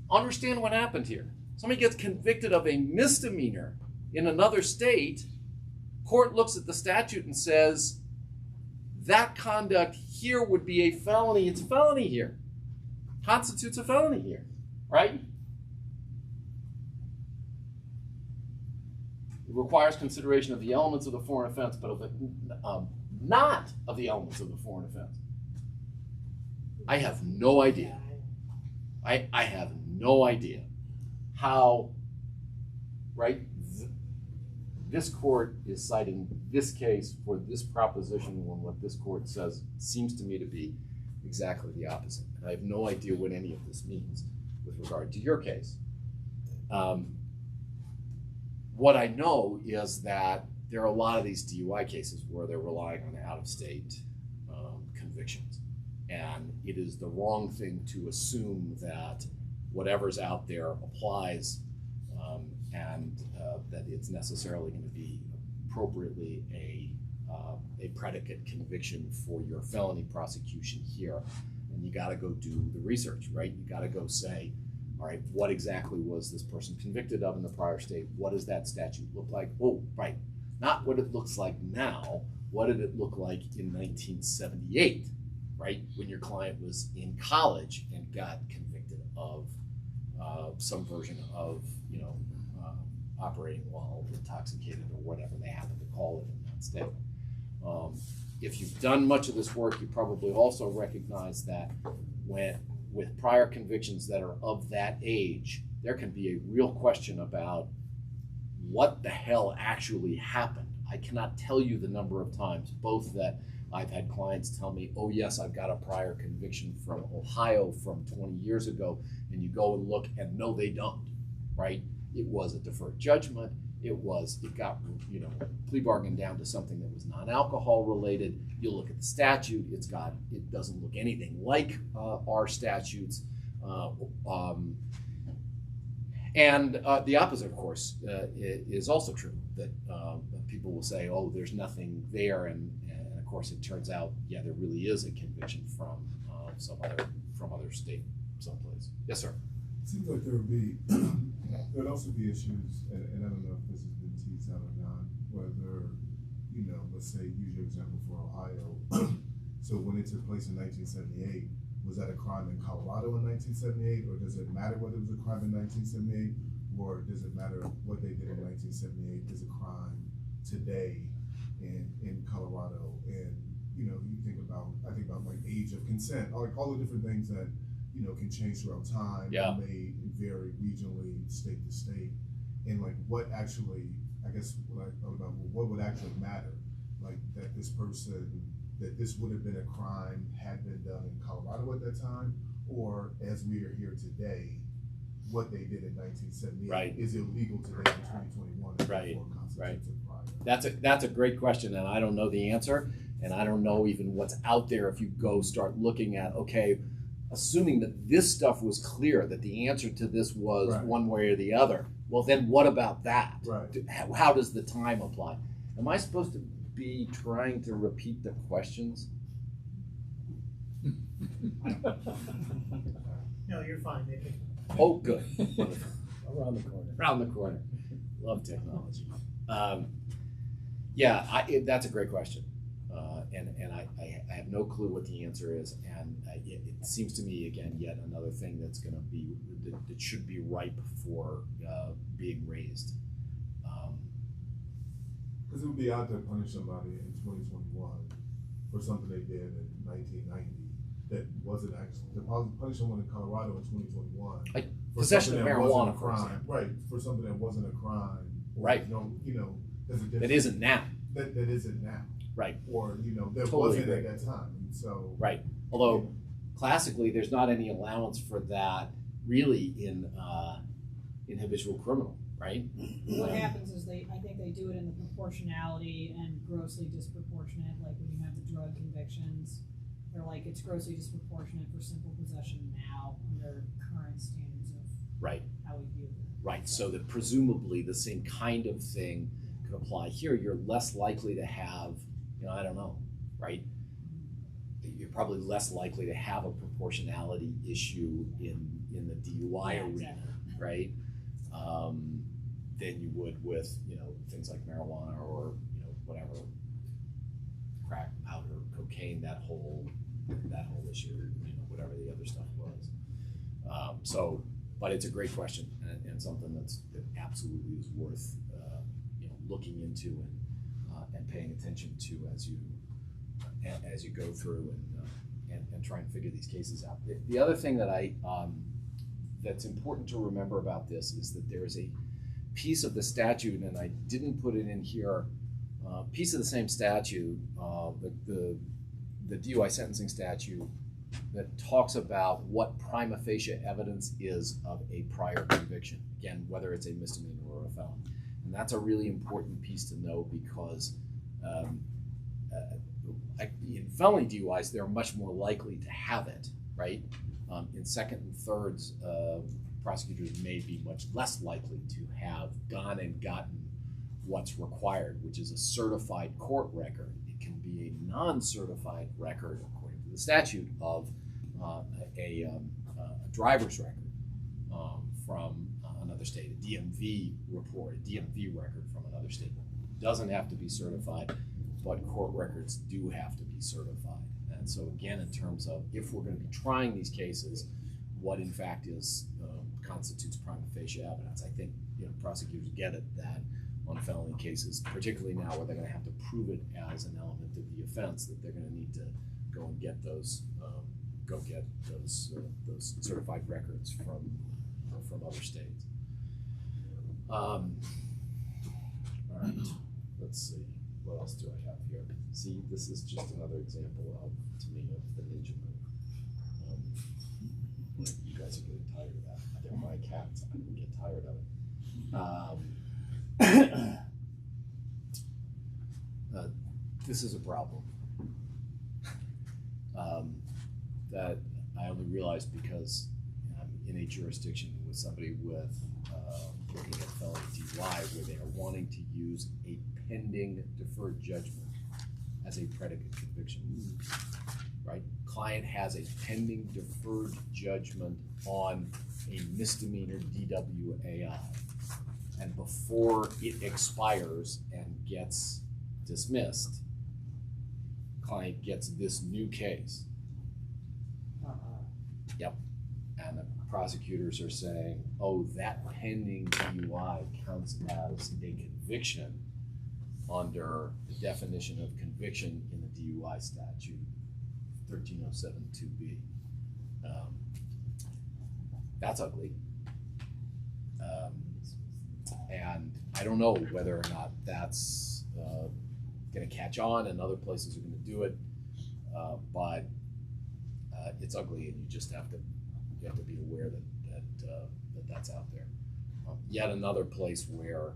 Speaker 3: understand what happened here. Somebody gets convicted of a misdemeanor in another state, court looks at the statute and says, that conduct here would be a felony. It's a felony here. Constitutes a felony here, right? It requires consideration of the elements of the foreign offense, but of the, not of the elements of the foreign offense. I have no idea. I have no idea how, right? This court is citing this case for this proposition when what this court says seems to me to be exactly the opposite. And I have no idea what any of this means with regard to your case. What I know is that there are a lot of these DUI cases where they're relying on out-of-state convictions. And it is the wrong thing to assume that whatever's out there applies and that it's necessarily going to be appropriately a predicate conviction for your felony prosecution here. And you got to go do the research, right? You got to go say, all right, what exactly was this person convicted of in the prior state? What does that statute look like? Oh, right, not what it looks like now. What did it look like in 1978, right? When your client was in college and got convicted of some version of, operating while intoxicated or whatever they happen to call it in that state. If you've done much of this work, you probably also recognize that with prior convictions that are of that age, there can be a real question about what the hell actually happened. I cannot tell you the number of times, both that I've had clients tell me, oh yes, I've got a prior conviction from Ohio from 20 years ago, and you go and look and no, they don't, right? It was a deferred judgment. It got, plea bargained down to something that was non-alcohol related. You look at the statute, it doesn't look anything like our statutes. And the opposite, of course, is also true, that people will say, oh, there's nothing there. And of course, it turns out, yeah, there really is a conviction from other state someplace. Yes, sir.
Speaker 2: It seems like there would also be issues, and I don't know if this has been teased out or not, whether, let's say, use your example for Ohio. So when it took place in 1978, was that a crime in Colorado in 1978, or does it matter whether it was a crime in 1978, or does it matter what they did in 1978 is a crime today in Colorado? And, you think about, I think about like age of consent, like all the different things that, can change throughout time.
Speaker 3: Yeah.
Speaker 2: And may vary regionally, state to state. And like what actually, I guess what I thought about, what would actually matter? Like that this would have been a crime had been done in Colorado at that time, or as we are here today, what they did in 1978
Speaker 3: right.
Speaker 2: is illegal today in 2021.
Speaker 3: Right. Right.
Speaker 2: Crime.
Speaker 3: That's a great question, and I don't know the answer, and I don't know even what's out there if you go start looking at, okay, assuming that this stuff was clear, that the answer to this was
Speaker 2: right.
Speaker 3: one way or the other, well then what about that?
Speaker 2: Right.
Speaker 3: How does the time apply? Am I supposed to be trying to repeat the questions?
Speaker 7: No, you're fine, Nick.
Speaker 3: Oh, good.
Speaker 5: Around the corner.
Speaker 3: Around the corner. Love technology. That's a great question. And I have no clue what the answer is. And it seems to me, again, yet another thing that's going to be, that should be ripe for being raised.
Speaker 2: Because it would be odd to punish somebody in 2021 for something they did in 1990 that wasn't actually, to punish someone in Colorado in 2021.
Speaker 3: Like
Speaker 2: for
Speaker 3: possession of
Speaker 2: something that wasn't
Speaker 3: marijuana,
Speaker 2: a
Speaker 3: for
Speaker 2: crime,
Speaker 3: example.
Speaker 2: right? For something that wasn't a crime, or
Speaker 3: Right.
Speaker 2: there's a difference.
Speaker 3: That isn't now.
Speaker 2: That isn't now,
Speaker 3: Right.
Speaker 2: or that
Speaker 3: Totally
Speaker 2: wasn't
Speaker 3: agree.
Speaker 2: at that time. And so
Speaker 3: Right. Although classically, there's not any allowance for that really in habitual criminal, right?
Speaker 4: What happens is I think they do it in the proportionality and grossly disproportionate, like when you have the drug convictions, they're like, it's grossly disproportionate for simple possession now under current standards of
Speaker 3: Right.
Speaker 4: how we view
Speaker 3: Right, so that presumably the same kind of thing could apply here. You're less likely to have, I don't know, right? You're probably less likely to have a proportionality issue in the DUI arena, right? Than you would with, things like marijuana or, whatever, crack, powder, cocaine, that whole issue, whatever the other stuff was. But it's a great question and something that absolutely is worth looking into and paying attention to as you go through and try and figure these cases out. The other thing that that's important to remember about this is that there is a piece of the statute, and I didn't put it in here, piece of the same statute, the DUI sentencing statute, that talks about what prima facie evidence is of a prior conviction. Again, whether it's a misdemeanor or a felony. And that's a really important piece to know because in felony DUIs, they're much more likely to have it, right? In second and thirds, prosecutors may be much less likely to have gone and gotten what's required, which is a certified court record. It can be a non-certified record, according to the statute, of a driver's record from another state, a DMV report, a DMV record from another state. It doesn't have to be certified, but court records do have to be certified. And so again, in terms of if we're going to be trying these cases, what in fact constitutes prima facie evidence. I think prosecutors get it that on felony cases, particularly now where they're going to have to prove it as an element of the offense, that they're going to need to go and get those certified records from other states. All right, let's see. What else do I have here? See, this is just another example to me, of the ninja move. You guys are getting tired of that. They're my cats. I can get tired of it. This is a problem that I only realized because I'm in a jurisdiction with somebody with looking at felony DUI where they are wanting to use a pending deferred judgment as a predicate conviction, right? Client has a pending deferred judgment on a misdemeanor DWAI, and before it expires and gets dismissed, client gets this new case. Yep. And the prosecutors are saying, oh, that pending DUI counts as a conviction under the definition of conviction in the DUI statute, 13072B. That's ugly. And I don't know whether or not that's going to catch on and other places are going to do it, but it's ugly, and you just have to be aware that that's out there. Yet another place where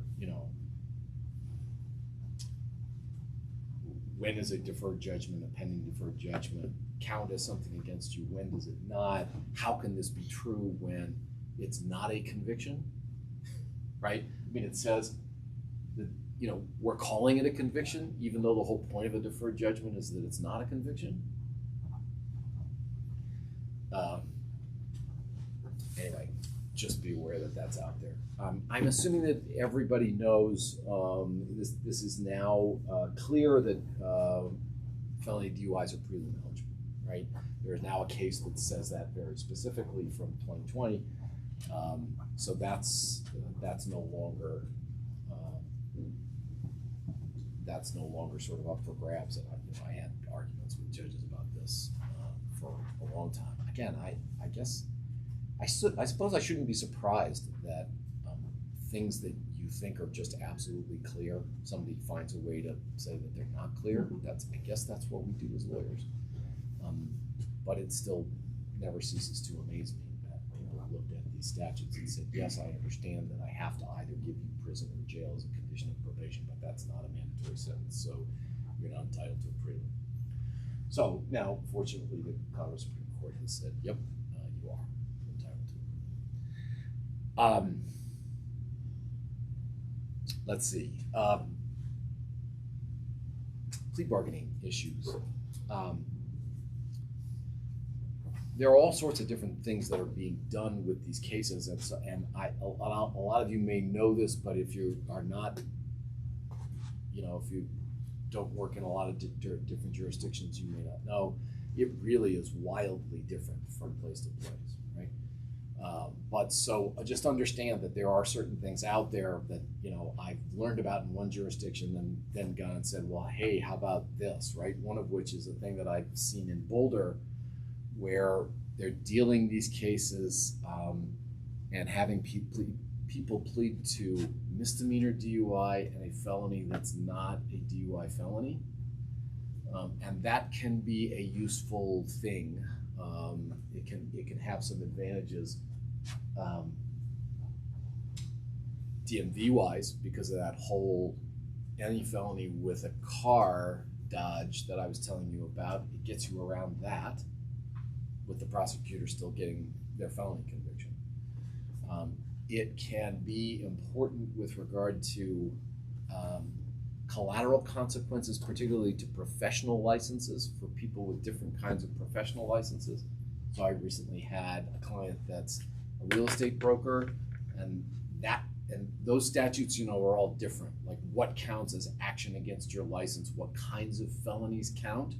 Speaker 3: when is a deferred judgment, a pending deferred judgment, count as something against you? When does it not? How can this be true when it's not a conviction? Right? I mean, it says that we're calling it a conviction, even though the whole point of a deferred judgment is that it's not a conviction. Anyway, just be aware that that's out there. I'm assuming that everybody knows this is now clear that felony DUIs are prelim eligible, right? There is now a case that says that very specifically from 2020. So that's no longer sort of up for grabs. And I had arguments with judges about this for a long time. Again, I suppose I shouldn't be surprised that things that you think are just absolutely clear, somebody finds a way to say that they're not clear. I guess that's what we do as lawyers. But it still never ceases to amaze me that people have looked at these statutes and said, yes, I understand that I have to either give you prison or jail as a condition of probation, but that's not a mandatory sentence, so you're not entitled to a prelim. So now, fortunately, the Colorado Supreme Court has said, yep, you are entitled to it. let's see. Plea bargaining issues. There are all sorts of different things that are being done with these cases, and a lot of you may know this, but if you are not, if you don't work in a lot of different jurisdictions, you may not know. It really is wildly different from place to place, right? But so just understand that there are certain things out there that I've learned about in one jurisdiction, and then gone and said, well, hey, how about this, right? One of which is a thing that I've seen in Boulder, where they're dealing these cases and having people plead to misdemeanor DUI and a felony that's not a DUI felony. And that can be a useful thing. It can have some advantages DMV-wise, because of that whole any felony with a car dodge that I was telling you about. It gets you around that, with the prosecutor still getting their felony conviction. It can be important with regard to collateral consequences, particularly to professional licenses for people with different kinds of professional licenses. So I recently had a client that's a real estate broker, and those statutes, are all different. Like what counts as action against your license, what kinds of felonies count,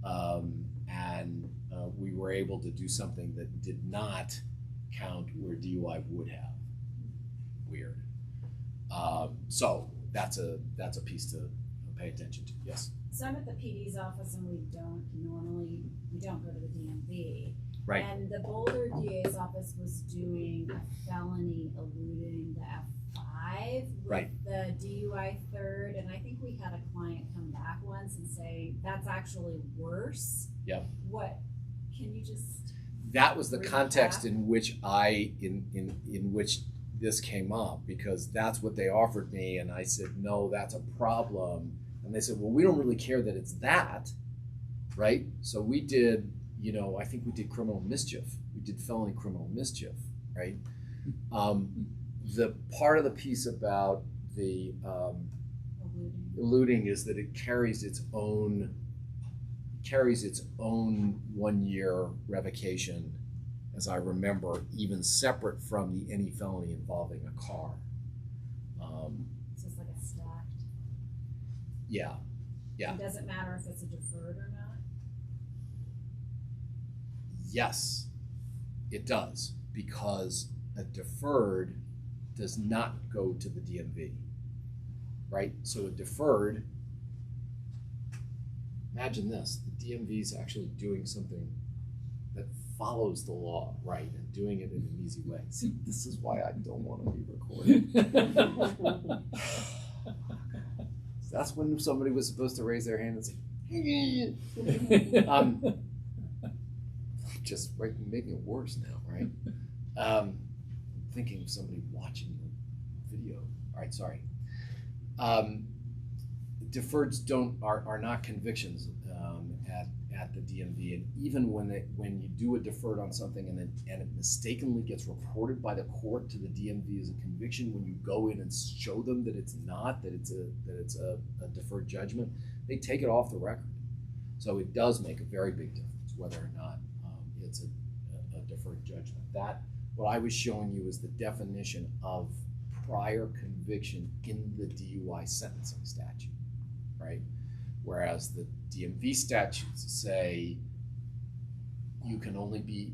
Speaker 3: and we were able to do something that did not count where DUI would have. Weird. So that's a piece to pay attention to. Yes.
Speaker 7: So I'm at the PD's office, and we don't go to the DMV.
Speaker 3: Right.
Speaker 7: And the Boulder DA's office was doing a felony eluding the F5 with
Speaker 3: Right.
Speaker 7: the DUI third, and I think we had a client come back once and say that's actually worse.
Speaker 3: Yep.
Speaker 7: What? Can you just?
Speaker 3: That was the
Speaker 7: Recap.
Speaker 3: context in which in which this came up, because that's what they offered me, and I said no, that's a problem, and they said, well, we don't really care that it's that, right? So we did, I think we did criminal mischief. We did felony criminal mischief, right? The part of the piece about the eluding is that it carries its own 1-year revocation, as I remember, even separate from the any felony involving a car.
Speaker 7: So it's like a stacked.
Speaker 3: Yeah.
Speaker 7: It doesn't matter if it's a deferred or not.
Speaker 3: Yes, it does, because a deferred does not go to the DMV, right? So a deferred, imagine this, the DMV is actually doing something that follows the law, right, and doing it in an easy way. See, this is why I don't want to be recorded. That's when somebody was supposed to raise their hand and say, just right, making it worse now, right? Thinking of somebody watching the video. All right, sorry. Deferreds are not convictions at the DMV, and even when you do a deferred on something and it mistakenly gets reported by the court to the DMV as a conviction, when you go in and show them that it's not, that it's a deferred judgment, they take it off the record. So it does make a very big difference whether or not it's a deferred judgment. That, what I was showing you is the definition of prior conviction in the DUI sentencing statute, right? Whereas the DMV statutes say you can only be,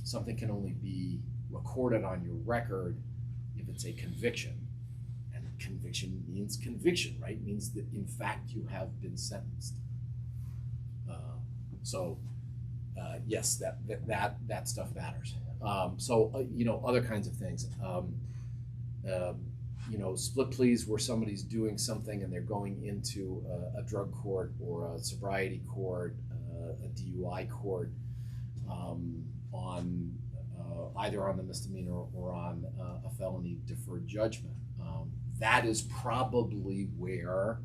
Speaker 3: something can only be recorded on your record if it's a conviction. And conviction means conviction, right? It means that in fact you have been sentenced. Yes, that stuff matters. Other kinds of things. Split pleas where somebody's doing something and they're going into a drug court or a sobriety court, a DUI court, on either on the misdemeanor or on a felony deferred judgment. That is probably where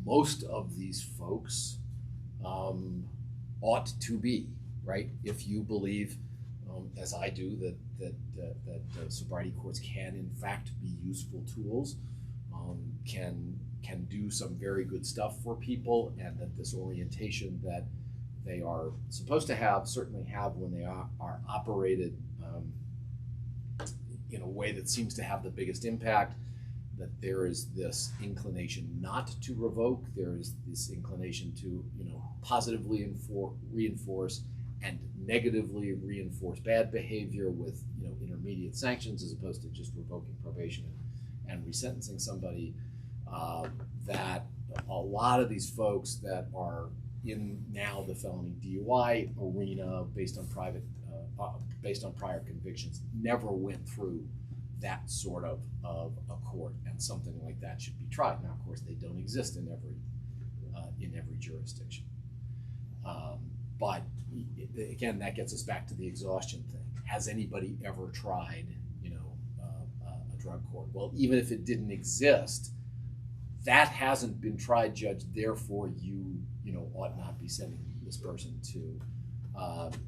Speaker 3: most of these folks ought to be, right? If you believe as I do, that sobriety courts can in fact be useful tools, can do some very good stuff for people, and that this orientation that they are supposed to have certainly have when they are operated in a way that seems to have the biggest impact. That there is this inclination not to revoke, there is this inclination to positively reinforce and negatively reinforce bad behavior with intermediate sanctions as opposed to just revoking probation and resentencing somebody. That a lot of these folks that are in now the felony DUI arena based on prior convictions never went through that sort of a court, and something like that should be tried. Now, of course, they don't exist in every jurisdiction. But again, that gets us back to the exhaustion thing. Has anybody ever tried, a drug court? Well, even if it didn't exist, that hasn't been tried, Judge. Therefore, you ought not be sending this person to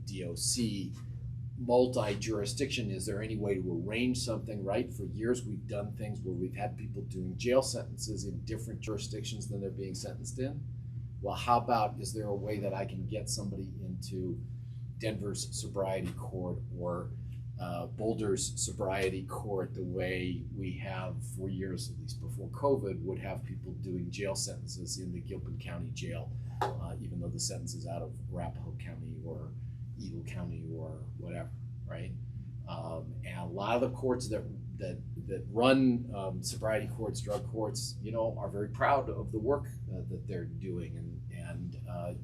Speaker 3: DOC. Multi-jurisdiction. Is there any way to arrange something? Right? For years, we've done things where we've had people doing jail sentences in different jurisdictions than they're being sentenced in. Well, how about, is there a way that I can get somebody into Denver's sobriety court or Boulder's sobriety court the way we have for years, at least before COVID, would have people doing jail sentences in the Gilpin County Jail, even though the sentence is out of Arapahoe County or Eagle County or whatever, right? And a lot of the courts that run sobriety courts, drug courts, are very proud of the work that they're doing, and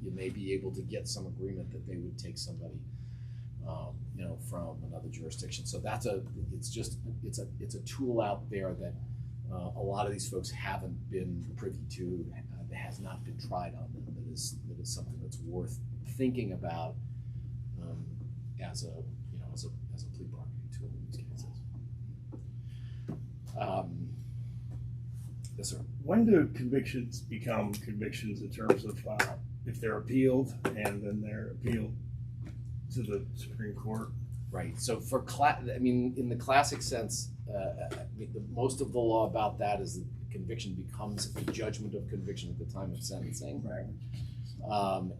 Speaker 3: you may be able to get some agreement that they would take somebody, from another jurisdiction. So it's a tool out there that a lot of these folks haven't been privy to, that has not been tried on them. That is something that's worth thinking about as a plea bargaining tool in these cases. Yes, sir.
Speaker 5: When do convictions become convictions in terms of if they're appealed and then they're appealed to the Supreme Court?
Speaker 3: Right. So for in the classic sense, most of the law about that is that conviction becomes a judgment of conviction at the time of sentencing.
Speaker 5: Right.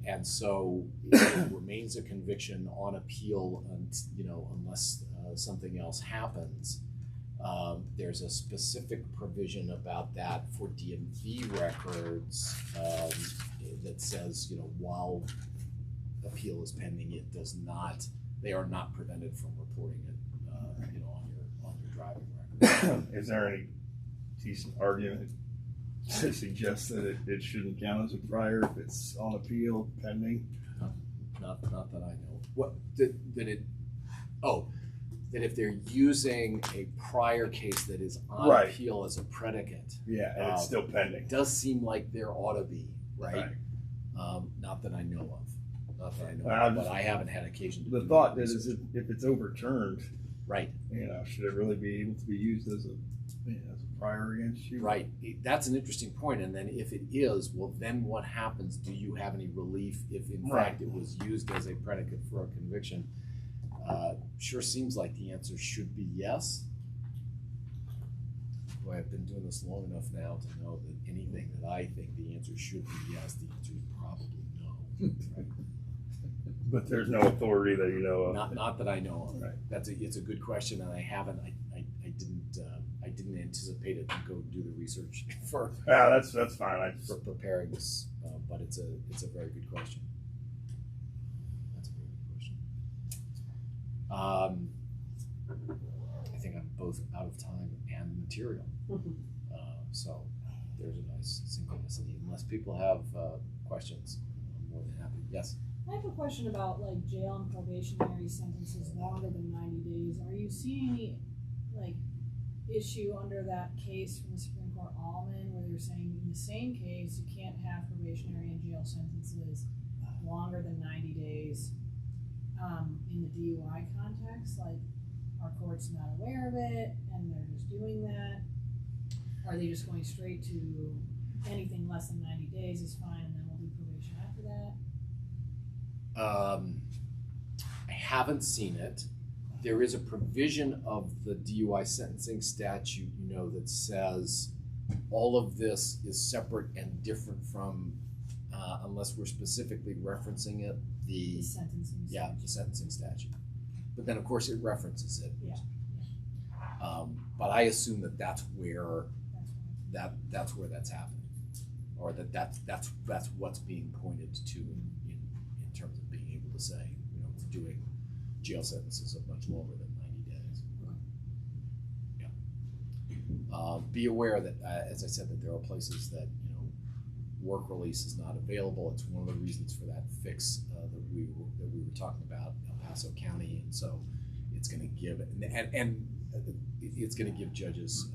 Speaker 3: And so it remains a conviction on appeal, unless something else happens. There's a specific provision about that for DMV records that says, while appeal is pending, they are not prevented from reporting it, on your driving record.
Speaker 5: Is there any decent argument to suggest that it shouldn't count as a prior if it's on appeal pending?
Speaker 3: Not that I know. What that if they're using a prior case that is on
Speaker 5: Right.
Speaker 3: appeal as a predicate,
Speaker 5: Yeah, and it's still pending.
Speaker 3: it does seem like there ought to be, right?
Speaker 5: Right.
Speaker 3: Not that I know of.
Speaker 5: Well,
Speaker 3: but I haven't had occasion to.
Speaker 5: The
Speaker 3: do
Speaker 5: thought
Speaker 3: that
Speaker 5: is
Speaker 3: research.
Speaker 5: if it's overturned,
Speaker 3: Right.
Speaker 5: Should it really be able to be used as a prior against you?
Speaker 3: Right. That's an interesting point. And then if it is, well, then what happens? Do you have any relief if, in
Speaker 5: Right.
Speaker 3: fact, it was used as a predicate for a conviction? Sure seems like the answer should be yes. Boy, I've been doing this long enough now to know that anything that I think the answer should be yes, the answer is probably no. Right?
Speaker 5: But there's no authority that you know of.
Speaker 3: Not that I know of.
Speaker 5: Right.
Speaker 3: It's a good question, and I didn't anticipate it to go do the research for
Speaker 5: That's fine.
Speaker 3: for preparing this, but it's a very good question. That's a very good question. I think I'm both out of time and material, so there's a nice synchronicity. Unless people have questions, I'm more than happy. Yes.
Speaker 4: I have a question about jail and probationary sentences longer than 90 days. Are you seeing any issue under that case from the Supreme Court Allman where they're saying in the same case you can't have probationary and jail sentences longer than 90 days in the DUI context? Our court's not aware of it and they're just doing that? Are they just going straight to anything less than 90 days is fine and then we'll do probation after that?
Speaker 3: I haven't seen it. there is a provision of the DUI sentencing statute, that says all of this is separate and different from, unless we're specifically referencing it,
Speaker 4: The sentencing.
Speaker 3: the sentencing statute. But then, of course, it references it.
Speaker 4: Yeah.
Speaker 3: But I assume that that's where
Speaker 4: That's what
Speaker 3: that's happening, or that's what's being pointed to in terms of being able to say, we're doing jail sentences of much longer than 90 days. Yeah. Be aware that, as I said, that there are places that work release is not available. It's one of the reasons for that fix that we were talking about, El Paso County, and so it's going to give and it's going to give judges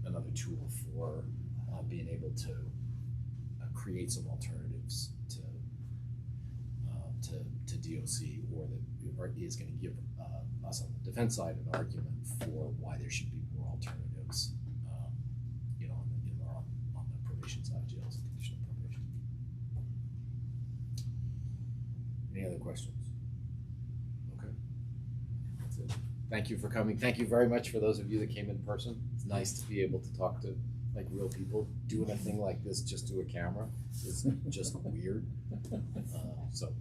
Speaker 3: another tool for being able to create some alternatives to DOC, or is going to give us on the defense side an argument for why there should be more alternatives, on the probation side of jails and conditional probation. Any other questions? Okay, that's it. Thank you for coming. Thank you very much for those of you that came in person. It's nice to be able to talk to real people. Doing a thing like this just to a camera is just weird. So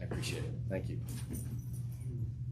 Speaker 3: I appreciate it. Thank you.